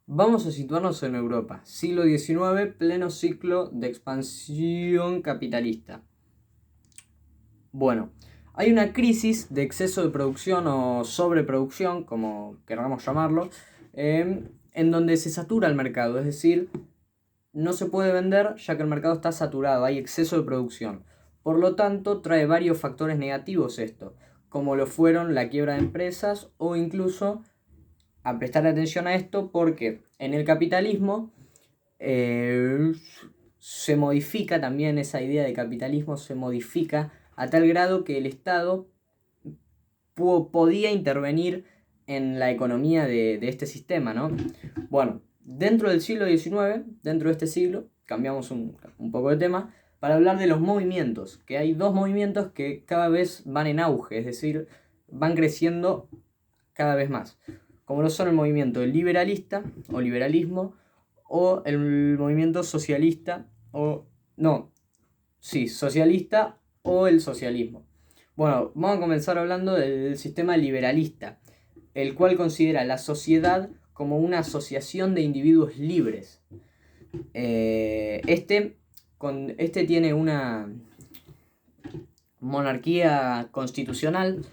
Vamos a situarnos en Europa, siglo XIX, pleno ciclo de expansión capitalista. Bueno, hay una crisis de exceso de producción o sobreproducción, como queramos llamarlo, en donde se satura el mercado, es decir, no se puede vender ya que el mercado está saturado, hay exceso de producción. Por lo tanto, trae varios factores negativos esto, como lo fueron la quiebra de empresas o incluso a prestar atención a esto porque en el capitalismo eh, se modifica también esa idea de capitalismo, se modifica a tal grado que el Estado podía intervenir en la economía de este sistema, ¿no? Bueno, dentro del siglo XIX, dentro de este siglo, cambiamos un poco de tema, para hablar de los movimientos, que hay dos movimientos que cada vez van en auge, es decir, van creciendo cada vez más, como lo son el movimiento liberalista o liberalismo o el movimiento socialista o no, sí, socialista o el socialismo. Bueno, vamos a comenzar hablando del sistema liberalista, el cual considera la sociedad como una asociación de individuos libres. Este tiene una monarquía constitucional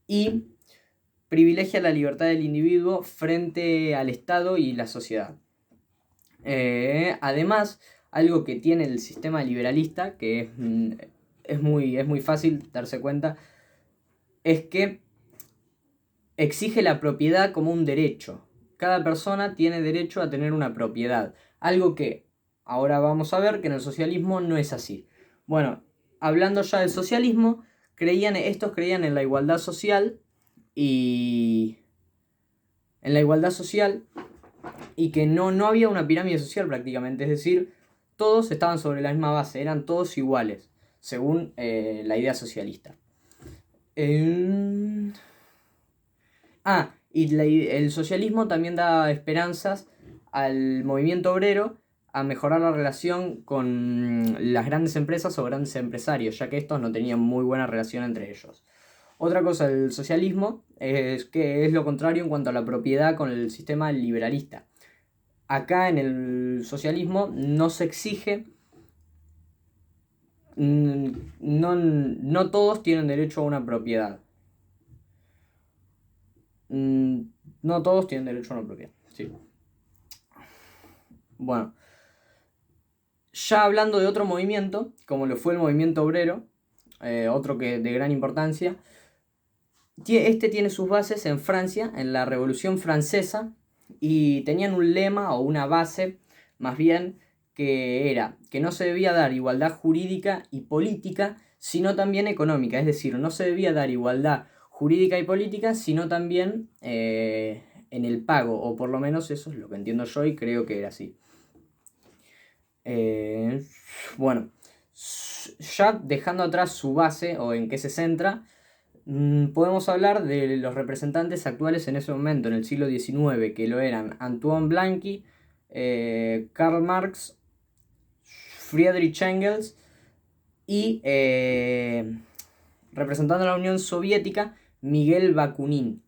y privilegia la libertad del individuo frente al Estado y la sociedad. Además, algo que tiene el sistema liberalista, que es muy fácil darse cuenta, es que exige la propiedad como un derecho. Cada persona tiene derecho a tener una propiedad. Algo que ahora vamos a ver que en el socialismo no es así. Bueno, hablando ya del socialismo, estos creían en la igualdad social y en la igualdad social y que no había una pirámide social prácticamente, es decir, todos estaban sobre la misma base, eran todos iguales, según la idea socialista. El socialismo también da esperanzas al movimiento obrero a mejorar la relación con las grandes empresas o grandes empresarios, ya que estos no tenían muy buena relación entre ellos. Otra cosa del socialismo es que es lo contrario en cuanto a la propiedad con el sistema liberalista. Acá en el socialismo no se exige, no todos tienen derecho a una propiedad. No todos tienen derecho a una propiedad, sí. Bueno, ya hablando de otro movimiento, como lo fue el movimiento obrero, otro que de gran importancia, este tiene sus bases en Francia, en la Revolución Francesa, y tenían un lema o una base, más bien, que era que no se debía dar igualdad jurídica y política, sino también económica. Es decir, no se debía dar igualdad jurídica y política, sino también en el pago, o por lo menos eso es lo que entiendo yo y creo que era así. Bueno, ya dejando atrás su base o en qué se centra, podemos hablar de los representantes actuales en ese momento, en el siglo XIX, que lo eran Antoine Blanqui, Karl Marx, Friedrich Engels y representando a la Unión Soviética, Miguel Bakunin.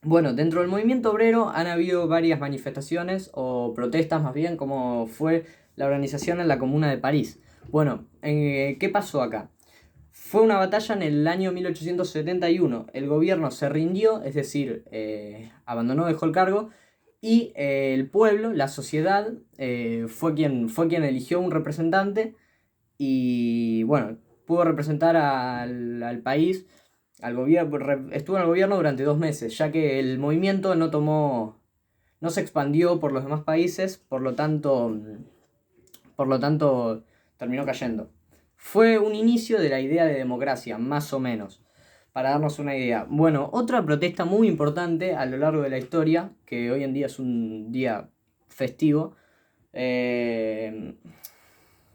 Bueno, dentro del movimiento obrero han habido varias manifestaciones o protestas más bien, como fue la organización en la Comuna de París. Bueno, ¿qué pasó acá? Fue una batalla en el año 1871. El gobierno se rindió, es decir, abandonó, dejó el cargo, y el pueblo, la sociedad, fue quien eligió un representante y, bueno, pudo representar al país, al gobierno, estuvo en el gobierno durante 2 meses, ya que el movimiento no se expandió por los demás países, por lo tanto terminó cayendo. Fue un inicio de la idea de democracia, más o menos, para darnos una idea. Bueno, otra protesta muy importante a lo largo de la historia, que hoy en día es un día festivo,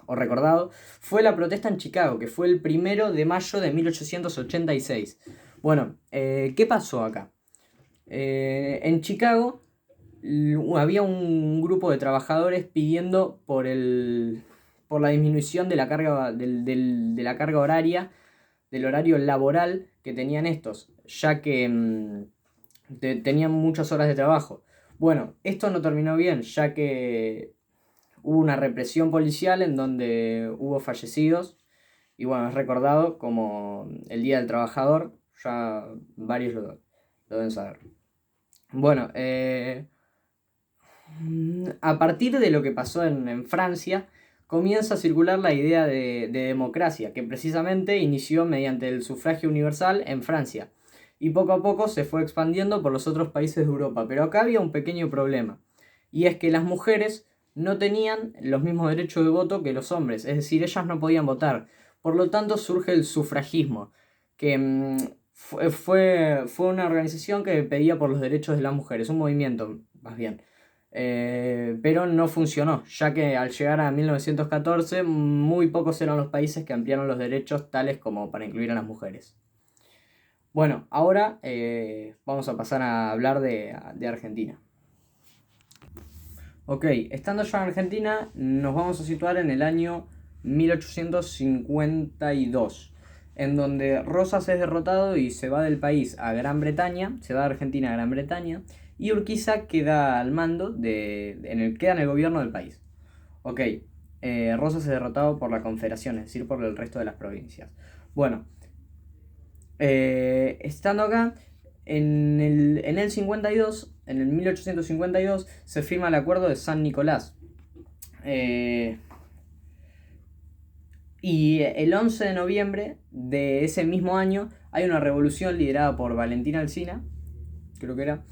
o recordado, fue la protesta en Chicago, que fue el 1 de mayo de 1886. Bueno, ¿qué pasó acá? En Chicago había un grupo de trabajadores pidiendo por la disminución de la carga, de la carga horaria, del horario laboral que tenían estos, ya que tenían muchas horas de trabajo. Bueno, esto no terminó bien, ya que hubo una represión policial en donde hubo fallecidos, y bueno, es recordado como el Día del Trabajador, ya varios lo deben saber. Bueno, a partir de lo que pasó en Francia, comienza a circular la idea de democracia, que precisamente inició mediante el sufragio universal en Francia, y poco a poco se fue expandiendo por los otros países de Europa. Pero acá había un pequeño problema, y es que las mujeres no tenían los mismos derechos de voto que los hombres, es decir, ellas no podían votar. Por lo tanto, surge el sufragismo, que fue una organización que pedía por los derechos de las mujeres, un movimiento, más bien. Pero no funcionó, ya que al llegar a 1914 muy pocos eran los países que ampliaron los derechos tales como para incluir a las mujeres. Bueno, ahora vamos a pasar a hablar de Argentina. Ok, estando ya en Argentina, nos vamos a situar en el año 1852, en donde Rosas es derrotado y se va del país a Gran Bretaña, se va de Argentina a Gran Bretaña, y Urquiza queda al mando, queda en el gobierno del país. Ok, Rosas es derrotado por la Confederación, es decir, por el resto de las provincias. Bueno, estando acá, en el 52, en el 1852, se firma el acuerdo de San Nicolás. Y el 11 de noviembre de ese mismo año hay una revolución liderada por Valentín Alsina, creo que era.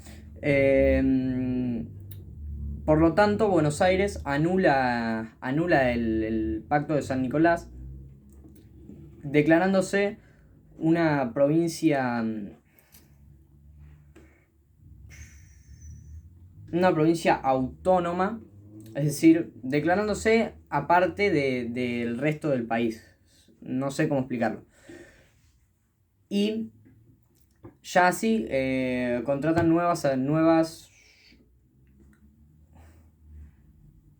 Por lo tanto, Buenos Aires anula el pacto de San Nicolás, declarándose una provincia autónoma, es decir, declarándose aparte del resto del país. No sé cómo explicarlo. Y ya así contratan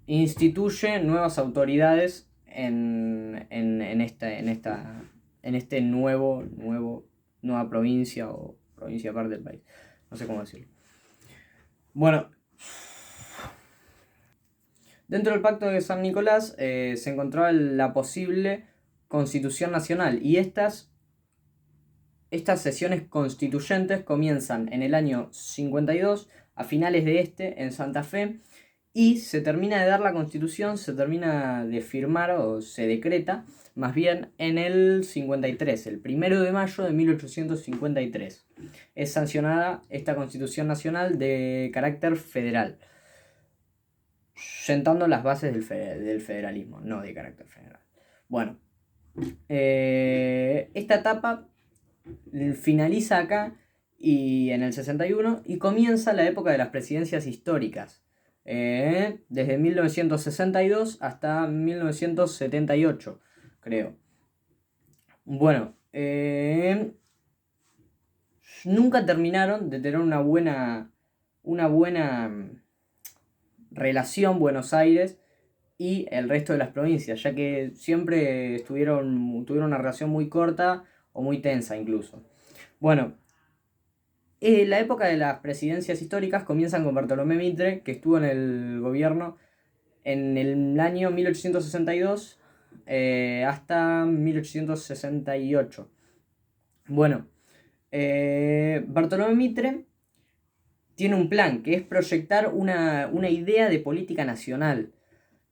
instituye nuevas autoridades en este nueva provincia o provincia aparte del país. No sé cómo decirlo. Bueno, dentro del pacto de San Nicolás se encontraba la posible constitución nacional, y estas sesiones constituyentes comienzan en el año 52, a finales de en Santa Fe, y se termina de dar la constitución, se termina de firmar o se decreta más bien en el 53, el 1 de mayo de 1853. Es sancionada esta constitución nacional de carácter federal, sentando las bases del federalismo, no de carácter federal. Bueno, esta etapa finaliza acá y en el 61, y comienza la época de las presidencias históricas, desde 1962 hasta 1978, creo. Bueno, nunca terminaron de tener una buena relación Buenos Aires y el resto de las provincias, ya que siempre tuvieron una relación muy corta o muy tensa incluso. Bueno, la época de las presidencias históricas comienzan con Bartolomé Mitre, que estuvo en el gobierno en el año 1862 hasta 1868. Bueno, Bartolomé Mitre tiene un plan, que es proyectar una idea de política nacional,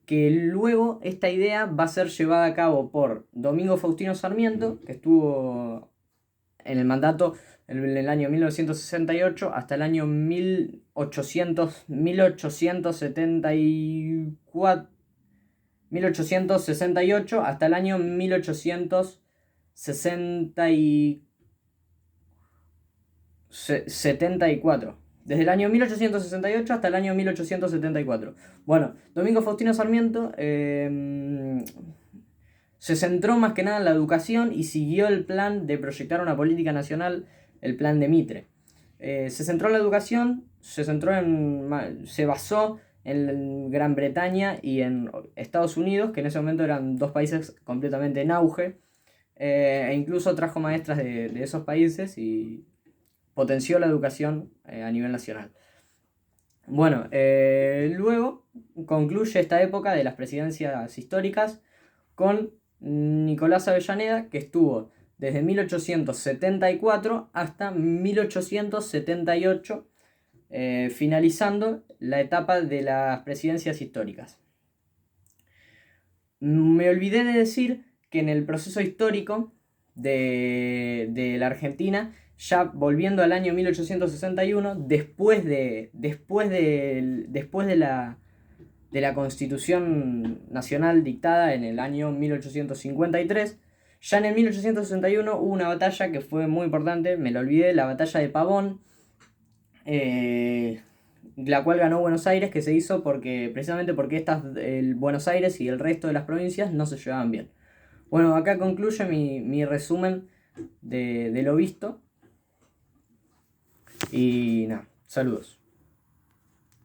que luego esta idea va a ser llevada a cabo por Domingo Faustino Sarmiento, que estuvo en el mandato en el año 1968 hasta el año 1868 hasta el año 1874. Desde el año 1868 hasta el año 1874. Bueno, Domingo Faustino Sarmiento se centró más que nada en la educación y siguió el plan de proyectar una política nacional, el plan de Mitre. Se centró en la educación, se basó en Gran Bretaña y en Estados Unidos, que en ese momento eran dos países completamente en auge, e incluso trajo maestras de esos países y potenció la educación a nivel nacional. Bueno, luego concluye esta época de las presidencias históricas con Nicolás Avellaneda, que estuvo desde 1874 hasta 1878, finalizando la etapa de las presidencias históricas. Me olvidé de decir que en el proceso histórico de la Argentina, ya volviendo al año 1861, después de la Constitución Nacional dictada en el año 1853, ya en el 1861 hubo una batalla que fue muy importante, me lo olvidé, la batalla de Pavón, la cual ganó Buenos Aires, que se hizo precisamente porque el Buenos Aires y el resto de las provincias no se llevaban bien. Bueno, acá concluye mi resumen de lo visto. Y nada, saludos.